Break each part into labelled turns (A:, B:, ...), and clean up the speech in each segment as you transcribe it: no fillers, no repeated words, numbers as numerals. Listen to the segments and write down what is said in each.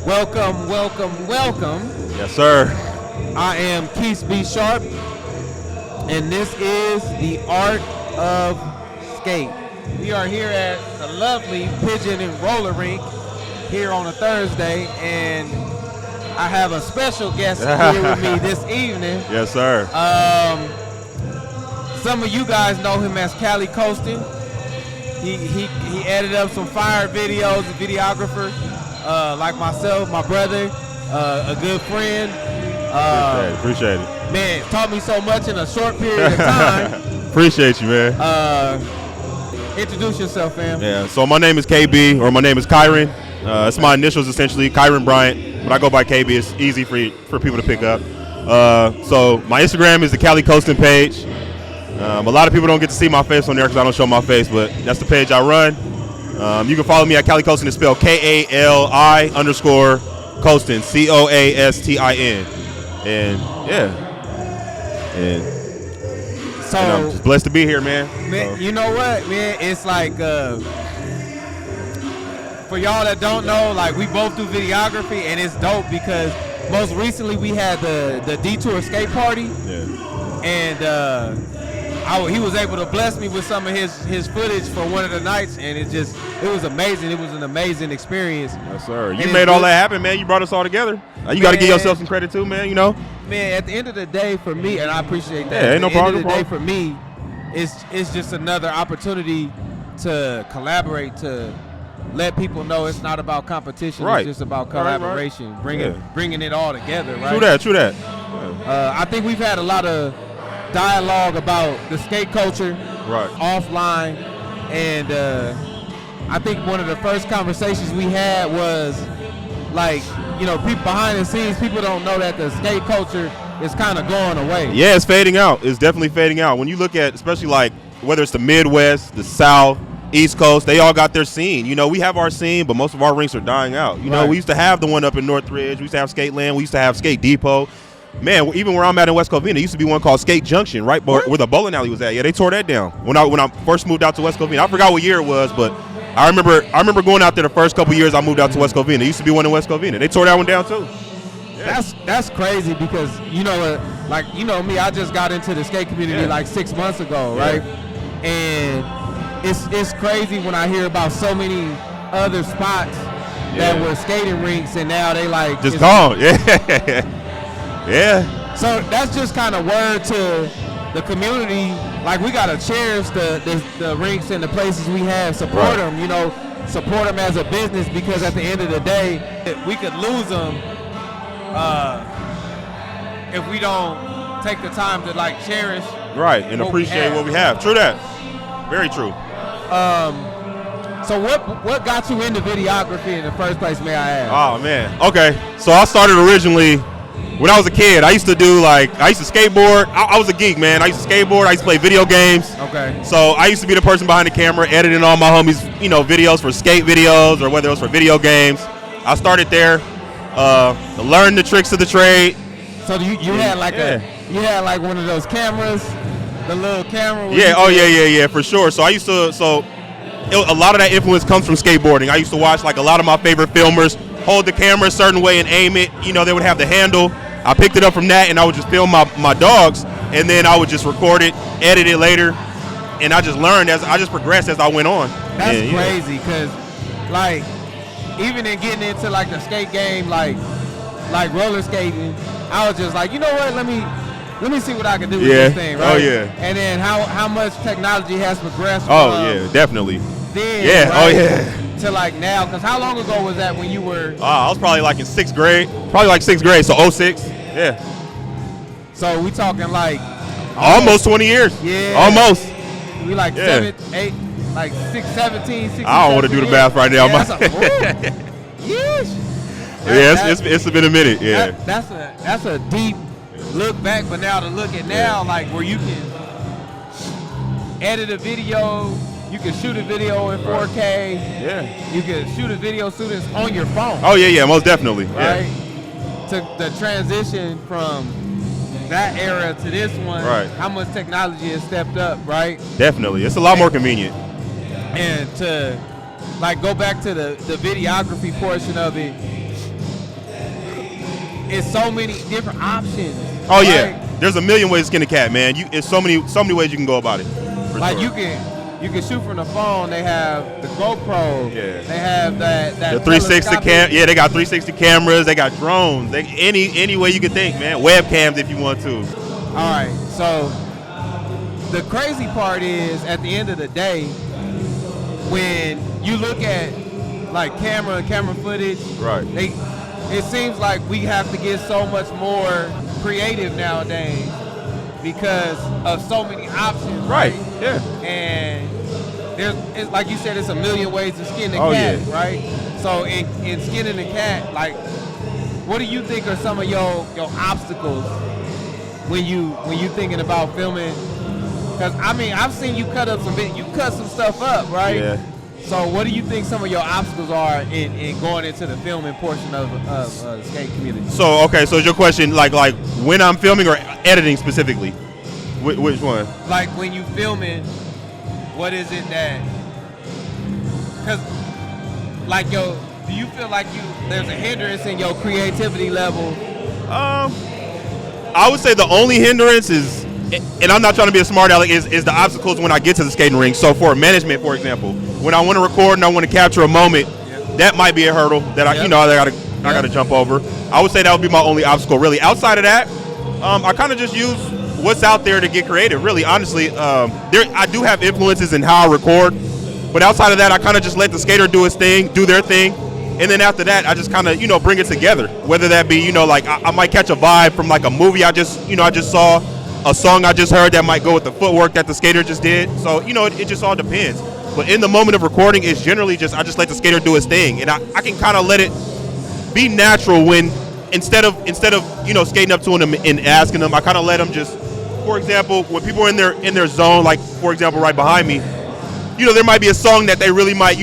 A: Welcome, welcome, welcome.
B: Yes, sir.
A: I am Keith B. Sharp, and this is the Art of Skate. We are here at the lovely Pigeon and Roller Rink here on a Thursday, and I have a special guest here with me this evening.
B: Yes, sir.
A: Some of you guys know him as Cali Coasting. He edited up some fire videos, a videographer, like myself, my brother, a good friend.
B: Appreciate it.
A: Man, taught me so much in a short period of time.
B: Appreciate you, man.
A: Introduce yourself, fam.
B: Yeah, so my name is KB, or my name is Kyron. It's my initials, essentially, Kyron Bryant, but I go by KB. It's easy for people to pick up. So my Instagram is the Cali Coasting page. A lot of people don't get to see my face on there because I don't show my face, but that's the page I run. You can follow me at Cali Coasting. It's spelled KALI_Coasting, COASTIN. And yeah, and I'm just blessed to be here, man.
A: Man, you know what, man? It's like for y'all that don't know, like we both do videography, and it's dope because most recently we had the Detour skate party, and he was able to bless me with some of his footage for one of the nights, and it was amazing. It was an amazing experience.
B: Yes, sir. You made all that happen, man. You brought us all together. You got to give yourself some credit too, man. You know.
A: Man, at the end of the day, for me, and I appreciate that.
B: Yeah, ain't no problem.
A: At the end of the day, for me, it's just another opportunity to collaborate, to let people know it's not about competition.
B: Right.
A: It's just about collaboration,
B: right.
A: bringing it all together. Right.
B: True that.
A: I think we've had a lot of dialogue about the skate culture,
B: right,
A: offline, and I think one of the first conversations we had was like, you know, people behind the scenes, people don't know that the skate culture is kind of going away.
B: Yeah, it's fading out. It's definitely fading out. When you look at, especially like whether it's the Midwest, the South, East Coast, they all got their scene. You know, we have our scene, but most of our rinks are dying out. You know, we used to have the one up in Northridge. We used to have Skate Land. We used to have Skate Depot. Man, even where I'm at in West Covina, there used to be one called Skate Junction, right where the bowling alley was at. Yeah, they tore that down when I first moved out to West Covina. I forgot what year it was, but I remember going out there the first couple years I moved out to West Covina. There used to be one in West Covina. They tore that one down too. Yeah.
A: That's crazy because you know, like you know me, I just got into the skate community like 6 months ago, right? And it's crazy when I hear about so many other spots that were skating rinks and now they like
B: just gone. Yeah.
A: So that's just kind of word to the community. Like we gotta cherish the rinks and the places we have. Support them, you know, support them as a business because at the end of the day, we could lose them if we don't take the time to like cherish.
B: Right, and appreciate what we have. True that. Very true.
A: So what got you into videography in the first place, may I ask?
B: Oh man. Okay. So I started originally when I was a kid. I used to skateboard. I was a geek, man. I used to skateboard. I used to play video games.
A: Okay.
B: So I used to be the person behind the camera editing all my homies, you know, videos for skate videos or whether it was for video games. I started there, learned the tricks of the trade.
A: So you had like you had like one of those cameras, the little camera.
B: Yeah, for sure. So a lot of that influence comes from skateboarding. I used to watch like a lot of my favorite filmers hold the camera a certain way and aim it. You know, they would have the handle. I picked it up from that and I would just film my dogs and then I would just record it, edit it later, and I just learned I just progressed as I went on.
A: That's crazy because like even in getting into like the skate game, like roller skating, I was just like, you know what, let me see what I can do with this thing, right?
B: Oh yeah.
A: And then how much technology has progressed.
B: Definitely.
A: Then, right, to like now, because how long ago was that when you were?
B: I was probably like in 6th grade. Probably like 6th grade, so 06. Yeah.
A: So we talking like
B: almost 20 years.
A: Yeah.
B: Almost.
A: We like 7, 8, like 6, 17, 16.
B: I don't want to do the math right now. It's been a minute. Yeah.
A: That's a deep look back, but now to look at now, like where you can edit a video. You can shoot a video in 4K.
B: Yeah.
A: You can shoot a video students on your phone.
B: Oh yeah, most definitely.
A: Right. Yeah. To the transition from that era to this one.
B: Right.
A: How much technology has stepped up, right?
B: Definitely. It's a lot more convenient.
A: And to like go back to the videography portion of it, it's so many different options.
B: Oh
A: right?
B: yeah, there's a million ways to skin a cat, man. It's so many ways you can go about it.
A: Like
B: sure.
A: you can shoot from the phone. They have the GoPro.
B: Yeah.
A: They have that
B: The 360 Yeah, they got 360 cameras. They got drones. Any way you can think, man. Webcams if you want to.
A: All right. So the crazy part is, at the end of the day, when you look at like camera footage,
B: right?
A: It seems like we have to get so much more creative nowadays because of so many options.
B: Right. Yeah.
A: And it's like you said, it's a million ways to skin the
B: cat,
A: yeah. right? So in skinning the cat, like, what do you think are some of your obstacles when you thinking about filming? Because I mean, I've seen you cut some stuff up, right?
B: Yeah.
A: So what do you think some of your obstacles are in going into the filming portion of the skate community?
B: So okay, so is your question like when I'm filming or editing specifically? Which one?
A: Like when you filming, what is it that? Because like do you feel like there's a hindrance in your creativity level?
B: I would say the only hindrance is, and I'm not trying to be a smart aleck, is the obstacles when I get to the skating rink. So for management, for example, when I want to record and I want to capture a moment, that might be a hurdle that I gotta jump over. I would say that would be my only obstacle, really. Outside of that, I kind of just use what's out there to get creative. Really, honestly, I do have influences in how I record, but outside of that, I kind of just let the skater do their thing. And then after that, I just kind of, bring it together. Whether that be, like I might catch a vibe from like a movie I just saw, a song I just heard that might go with the footwork that the skater just did. So, it just all depends. But in the moment of recording, it's generally I just let the skater do his thing. And I can kind of let it be natural when, instead of skating up to them and asking them, I kind of let them just, for example, when people are in their zone, like, for example, right behind me, there might be a song that they really might,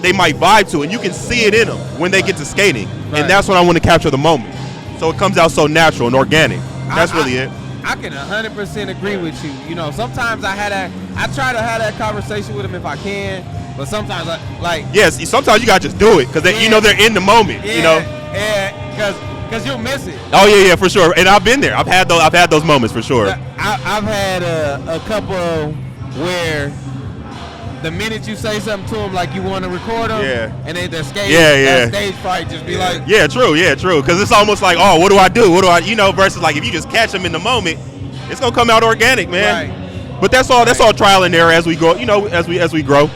B: they might vibe to, and you can see it in them when they get to skating. Right. And that's when I want to capture the moment. So it comes out so natural and organic. That's really it.
A: I can 100% agree with you. Sometimes I try to have that conversation with them if I can, but sometimes
B: yes, sometimes you gotta just do it because they're in the moment.
A: Yeah, because you'll miss it.
B: Oh yeah, for sure. And I've been there. I've had those moments for sure.
A: I've had a couple where the minute you say something to them like you want to record them, and they that stage fright just be like,
B: true. Because it's almost like, oh, what do I do? Versus like if you just catch them in the moment, it's gonna come out organic, man. Right. But that's all trial and error as we go. As we grow.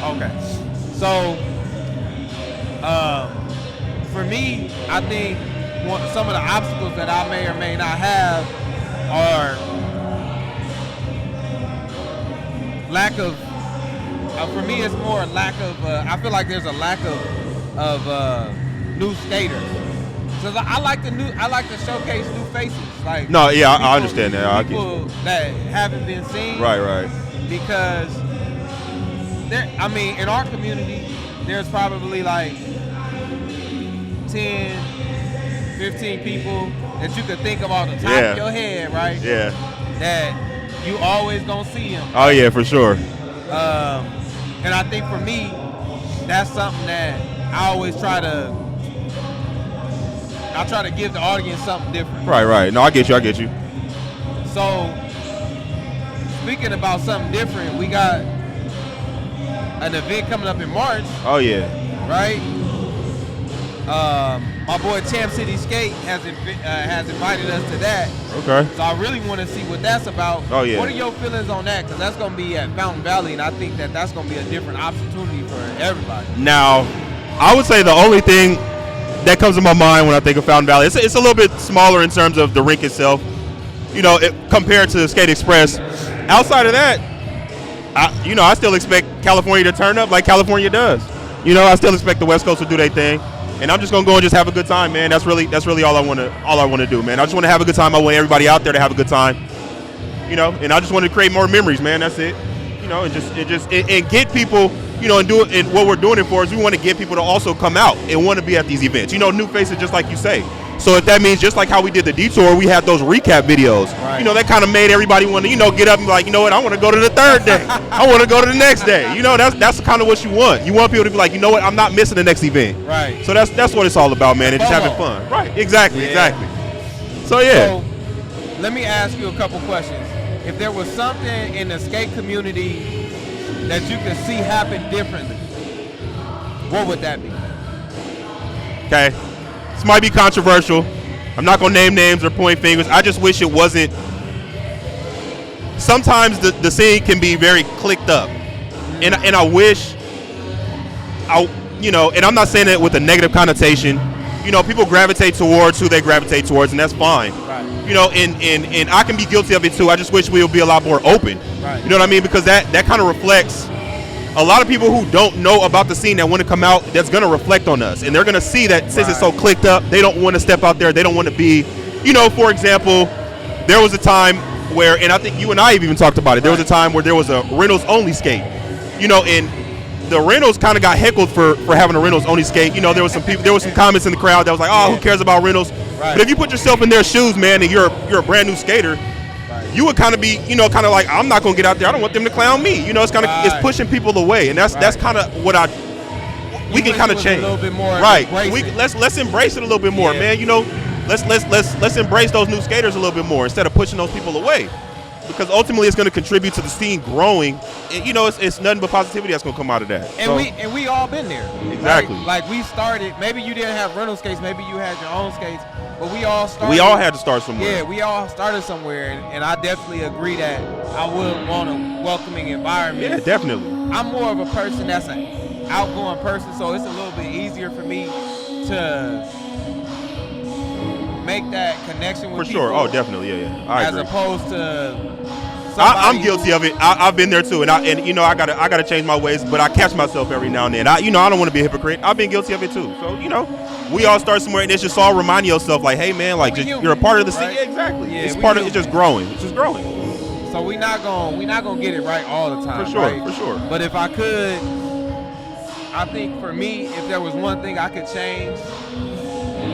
A: Okay. So, for me, I think some of the obstacles that I may or may not have are lack of. For me, it's more a lack of. I feel like there's a lack of new skaters. So I like to showcase new faces. Like
B: I understand that.
A: People that haven't been seen.
B: Right.
A: Because in our community, there's probably like 10, 15 people that you could think of off the top of your head, right?
B: Yeah.
A: That you always gonna see them.
B: Oh yeah, for sure.
A: And I think for me, that's something that I always try to give the audience something different.
B: Right. No, I get you.
A: So, speaking about something different, we got an event coming up in March.
B: Oh yeah.
A: Right. My boy Champ City Skate has invited us to that.
B: Okay.
A: So I really want to see what that's about.
B: Oh yeah.
A: What are your feelings on that? Because that's going to be at Fountain Valley, and I think that's going to be a different opportunity for everybody.
B: Now, I would say the only thing that comes to my mind when I think of Fountain Valley, it's a little bit smaller in terms of the rink itself. Compared to Skate Express. Outside of that, I still expect California to turn up like California does. I still expect the West Coast to do their thing. And I'm just gonna go and just have a good time, man. That's really all I want to do, man. I just want to have a good time. I want everybody out there to have a good time, And I just want to create more memories, man. That's it, and get people, and do it. And what we're doing it for is we want to get people to also come out and want to be at these events. New faces, just like you say. So if that means just like how we did the detour, we had those recap videos.
A: Right.
B: You know, that kind of made everybody want to, you know, get up and be like, you know what, I want to go to the third day. I want to go to the next day. You know, that's kind of what you want. You want people to be like, you know what, I'm not missing the next event.
A: Right.
B: So that's what it's all about, man. And just having fun. Right. Exactly. Exactly. So yeah.
A: So let me ask you a couple questions. If there was something in the skate community that you could see happen differently, what would that be?
B: Okay. This might be controversial. I'm not going to name names or point fingers. I just wish it wasn't. Sometimes the scene can be very clicked up. And I wish, and I'm not saying it with a negative connotation. You know, people gravitate towards who they gravitate towards, and that's fine.
A: Right.
B: You know, and I can be guilty of it too. I just wish we would be a lot more open.
A: Right.
B: You know what I mean? Because that kind of reflects a lot of people who don't know about the scene that want to come out. That's going to reflect on us, and they're going to see that since it's so clicked up, they don't want to step out there. They don't want to be, you know, for example, there was a time where, and I think you and I have even talked about it. There was a time where there was a rentals only skate, you know, and the rentals kind of got heckled for having a rentals only skate. You know, there was some comments in the crowd that was like, oh, who cares about rentals? Right. But if you put yourself in their shoes, man, and you're a brand new skater, you would kind of be, you know, kind of like, I'm not gonna get out there. I don't want them to clown me. You know, it's kind of it's pushing people away, and that's kind of what we can kind of change.
A: A little bit more,
B: right? Let's embrace it a little bit more, man. You know, let's embrace those new skaters a little bit more instead of pushing those people away, because ultimately it's going to contribute to the scene growing. And, you know, it's nothing but positivity that's going to come out of that.
A: And we all been there.
B: Exactly.
A: Like we started. Maybe you didn't have rental skates. Maybe you had your own skates. But we all started.
B: We all had to start somewhere.
A: Yeah, we all started somewhere, and I definitely agree that I would want a welcoming environment.
B: Yeah, definitely.
A: I'm more of a person that's an outgoing person, so it's a little bit easier for me to make that connection with people.
B: For sure. Oh, definitely. Yeah. I agree.
A: As opposed to
B: I'm guilty of it. I've been there too, and you know, I gotta change my ways, but I catch myself every now and then. I don't want to be a hypocrite. I've been guilty of it too. So you know, we all start somewhere, and it's just all reminding yourself, like, hey man, like you're a part of the scene. Right? Yeah, exactly. Yeah, it's part of it's just growing. It's just growing.
A: So we not gonna get it right all the time.
B: For sure.
A: Right?
B: For sure.
A: But if I could, I think for me, if there was one thing I could change,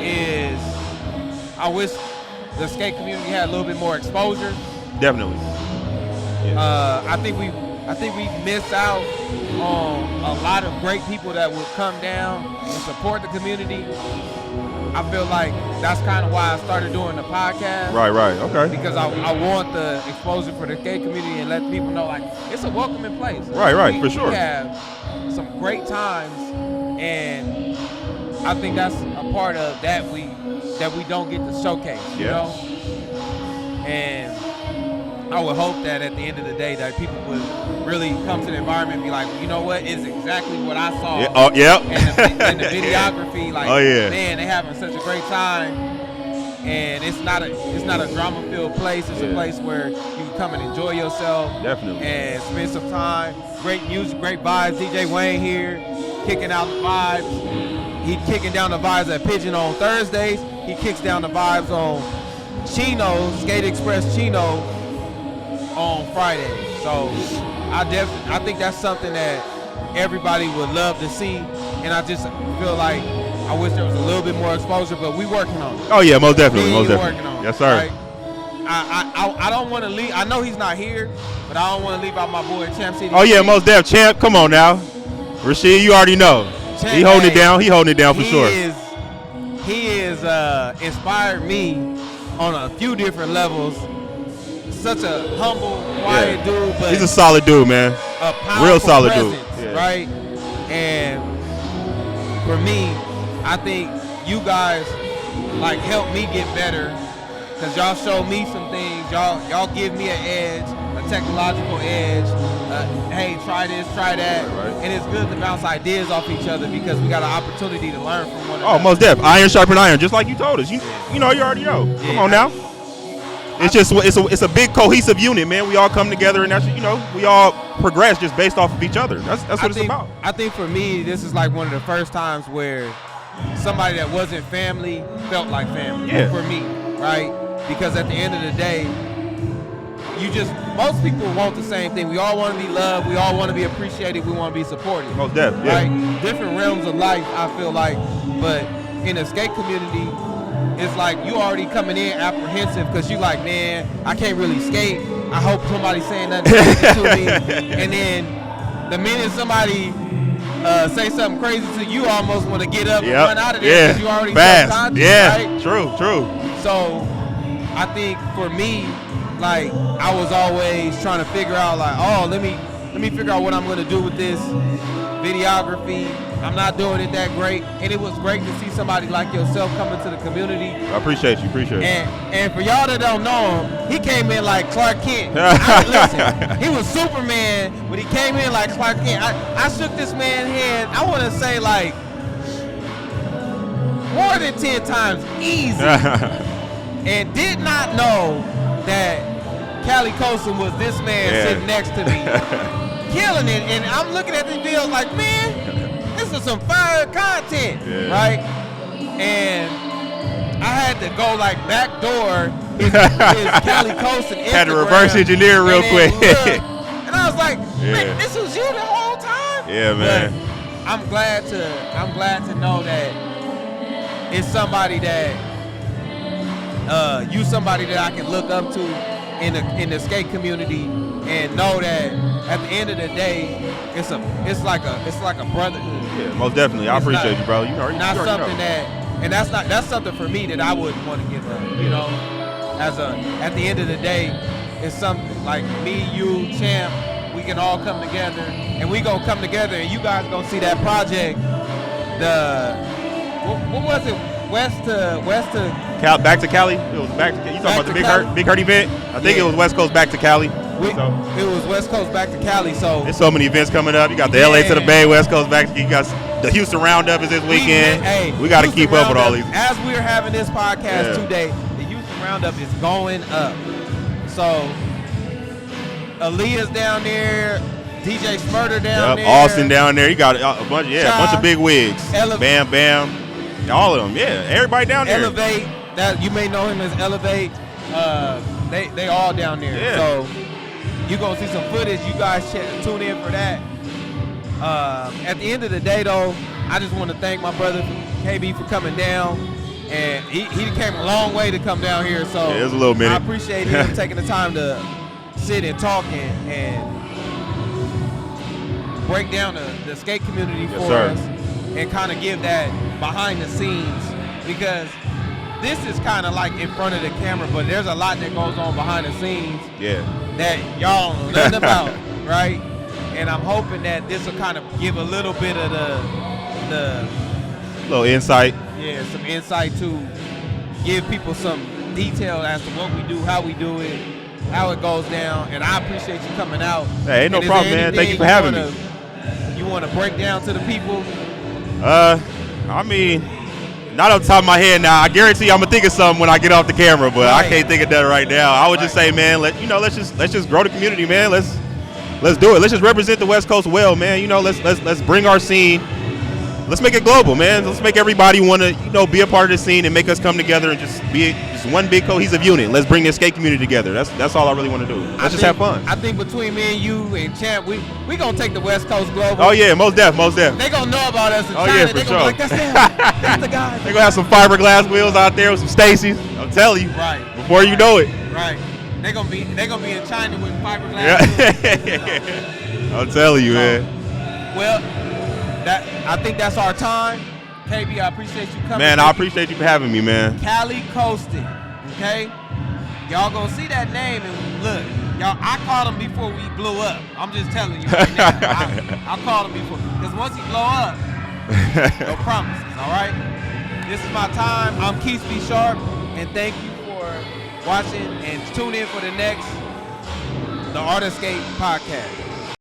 A: is I wish the skate community had a little bit more exposure.
B: Definitely. Yeah.
A: I think we missed out on a lot of great people that would come down and support the community. I feel like that's kind of why I started doing the podcast.
B: Right. Okay.
A: Because I want the exposure for the skate community and let people know, like, it's a welcoming place.
B: Right. For sure.
A: We have some great times, and I think that's a part of that we don't get to showcase. You know, and I would hope that at the end of the day that people would really come to the environment and be like, you know what, it's exactly what I saw.
B: Yeah. Oh, yeah.
A: And the videography, like, man, they're having such a great time. And it's not a drama-filled place. It's a place where you can come and enjoy yourself.
B: Definitely.
A: And spend some time. Great music, great vibes. DJ Wayne here, kicking out the vibes. He's kicking down the vibes at Pigeon on Thursdays. He kicks down the vibes on Chino, Skate Express Chino, on Friday. So I think that's something that everybody would love to see, and I just feel like I wish there was a little bit more exposure, but we working on it.
B: Oh yeah, most definitely.
A: Working on
B: yes, sir.
A: Right? I don't want to leave. I know he's not here, but I don't want to leave out my boy Champ City.
B: Oh yeah, most definitely. Champ, come on now. Rashid, you already know.
A: Champ,
B: he holding it down. He holding it down for sure.
A: He is inspired me on a few different levels. Such a humble, quiet dude, but
B: he's a solid dude, man.
A: A powerful
B: real solid
A: presence,
B: dude,
A: right? And for me, I think you guys like help me get better, because y'all show me some things. Y'all give me an edge, a technological edge. Hey, try this, try that,
B: right.
A: And it's good to bounce ideas off each other because we got an opportunity to learn from one another.
B: Oh, most def. Iron sharpen iron, just like you told us. You know, you already know.
A: Yeah,
B: come on now. It's a big cohesive unit, man. We all come together, and that's, you know, we all progress just based off of each other. That's what it's about.
A: I think for me, this is like one of the first times where somebody that wasn't family felt like family.
B: Yeah.
A: For me, right? Because at the end of the day, most people want the same thing. We all want to be loved. We all want to be appreciated. We want to be supported.
B: Most definitely. Yeah.
A: Right? Different realms of life, I feel like. But in the skate community, it's like you already coming in apprehensive because you like, man, I can't really skate. I hope somebody's saying nothing to me. And then the minute somebody say something crazy to you, almost want to get up and run out of there because you already self-conscious, right?
B: True.
A: So I think for me, like I was always trying to figure out like, oh, let me figure out what I'm going to do with this videography. I'm not doing it that great, and it was great to see somebody like yourself come into the community.
B: I appreciate you.
A: And for y'all that don't know him, he came in like Clark Kent. Listen, he was Superman, but he came in like Clark Kent. I shook this man's hand, I want to say like more than 10 times easy, and did not know that Callie Colson was this man sitting next to me, killing it. And I'm looking at these videos like, man, this is some fire content, right? And I had to go like backdoor his Callie Colson Instagram.
B: Had to reverse engineer real quick.
A: And I was like, man, this was you the whole time?
B: Yeah, man.
A: But I'm glad to know that it's somebody that you somebody that I can look up to in the skate community, and know that at the end of the day, it's like a brotherhood.
B: Yeah, most definitely. I appreciate you, bro.
A: That's something for me that I wouldn't want to give up. You know, at the end of the day, it's something like me, you, Champ. We can all come together, and we gonna come together, and you guys gonna see that project. What was it? West to
B: back to Cali. It was back to you talking about the Big Hurt event. I think it was West Coast back to Cali.
A: It was West Coast back to Cali. So
B: there's so many events coming up. You got the LA to the Bay, West Coast back. You got the Houston Roundup is this weekend. We got to keep up with all these.
A: As we're having this podcast today, the Houston Roundup is going up. So Aaliyah's down there, DJ Smurder down there,
B: Austin down there. You got a bunch of big wigs. Bam Bam. All of them, everybody down there.
A: Elevate, that you may know him as Elevate. They all down there.
B: Yeah.
A: So you're gonna see some footage. You guys tune in for that. At the end of the day, though, I just want to thank my brother KB for coming down, and he came a long way to come down here. So
B: it was a little minute.
A: I appreciate him taking the time to sit and talk and break down the skate community for us, and kind of give that behind the scenes, because this is kind of like in front of the camera, but there's a lot that goes on behind the scenes that y'all don't know nothing about, right? And I'm hoping that this will kind of give a little bit of the
B: little insight.
A: Yeah, some insight to give people some detail as to what we do, how we do it, how it goes down. And I appreciate you coming out.
B: Hey, ain't no problem, man. Thank you for having me.
A: You want to break down to the people?
B: I mean, not off the top of my head now. I guarantee I'm gonna think of something when I get off the camera, but I can't think of that right now. I would just say, man, let's just grow the community, man. Let's do it. Let's just represent the West Coast well, man. Let's bring our scene. Let's make it global, man. Let's make everybody want to, be a part of the scene and make us come together and just be just one big cohesive unit. Let's bring the skate community together. That's all I really want to do. Let's just have fun.
A: I think between me and you and Champ, we gonna take the West Coast global.
B: Oh yeah, most def.
A: They gonna know about us in China.
B: Yeah, for
A: they
B: sure.
A: Gonna be like, that's the guy.
B: They gonna have some fiberglass wheels out there with some Stacy's. I'm telling you.
A: Right.
B: Before you know it.
A: Right. They gonna be in China with fiberglass wheels.
B: I'm telling you, man.
A: Well, I think that's our time. KB, I appreciate you coming.
B: Man, I appreciate you for having me, man.
A: Callie Colson, okay? Y'all gonna see that name and look, y'all. I called him before we blew up. I'm just telling you right now. I called him before, because once he blow up, no promises. All right. This is my time. I'm Keith B. Sharp, and thank you for watching. And tune in for the next The Art of Skate podcast.